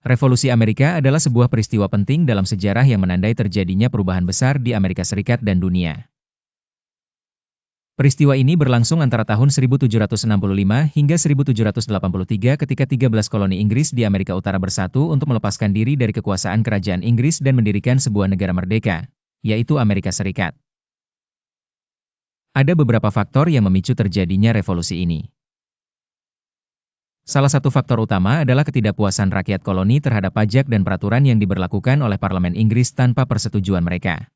Revolusi Amerika adalah sebuah peristiwa penting dalam sejarah yang menandai terjadinya perubahan besar di Amerika Serikat dan dunia. Peristiwa ini berlangsung antara tahun 1765 hingga 1783 ketika 13 koloni Inggris di Amerika Utara bersatu untuk melepaskan diri dari kekuasaan kerajaan Inggris dan mendirikan sebuah negara merdeka, yaitu Amerika Serikat. Ada beberapa faktor yang memicu terjadinya revolusi ini. Salah satu faktor utama adalah ketidakpuasan rakyat koloni terhadap pajak dan peraturan yang diberlakukan oleh Parlemen Inggris tanpa persetujuan mereka.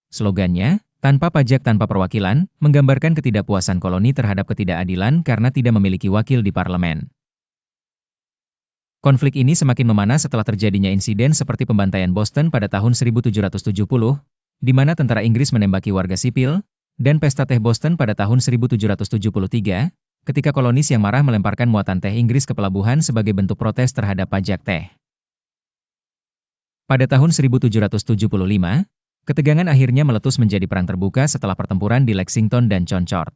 Slogannya, "Tanpa pajak tanpa perwakilan," menggambarkan ketidakpuasan koloni terhadap ketidakadilan karena tidak memiliki wakil di parlemen. Konflik ini semakin memanas setelah terjadinya insiden seperti pembantaian Boston pada tahun 1770, di mana tentara Inggris menembaki warga sipil, dan pesta teh Boston pada tahun 1773, ketika kolonis yang marah melemparkan muatan teh Inggris ke pelabuhan sebagai bentuk protes terhadap pajak teh. Pada tahun 1775, ketegangan akhirnya meletus menjadi perang terbuka setelah pertempuran di Lexington dan Concord.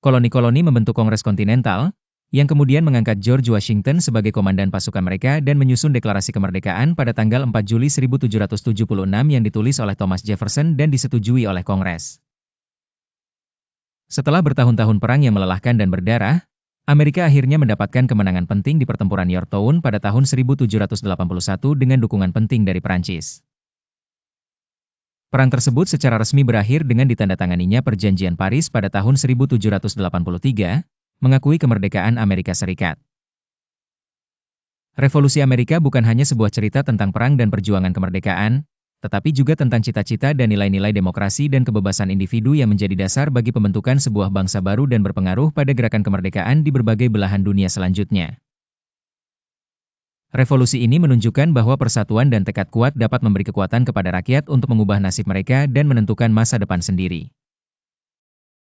Koloni-koloni membentuk Kongres Kontinental, yang kemudian mengangkat George Washington sebagai komandan pasukan mereka dan menyusun Deklarasi Kemerdekaan pada tanggal 4 Juli 1776 yang ditulis oleh Thomas Jefferson dan disetujui oleh Kongres. Setelah bertahun-tahun perang yang melelahkan dan berdarah, Amerika akhirnya mendapatkan kemenangan penting di pertempuran Yorktown pada tahun 1781 dengan dukungan penting dari Prancis. Perang tersebut secara resmi berakhir dengan ditandatanganinya Perjanjian Paris pada tahun 1783, mengakui kemerdekaan Amerika Serikat. Revolusi Amerika bukan hanya sebuah cerita tentang perang dan perjuangan kemerdekaan, tetapi juga tentang cita-cita dan nilai-nilai demokrasi dan kebebasan individu yang menjadi dasar bagi pembentukan sebuah bangsa baru dan berpengaruh pada gerakan kemerdekaan di berbagai belahan dunia selanjutnya. Revolusi ini menunjukkan bahwa persatuan dan tekad kuat dapat memberi kekuatan kepada rakyat untuk mengubah nasib mereka dan menentukan masa depan sendiri.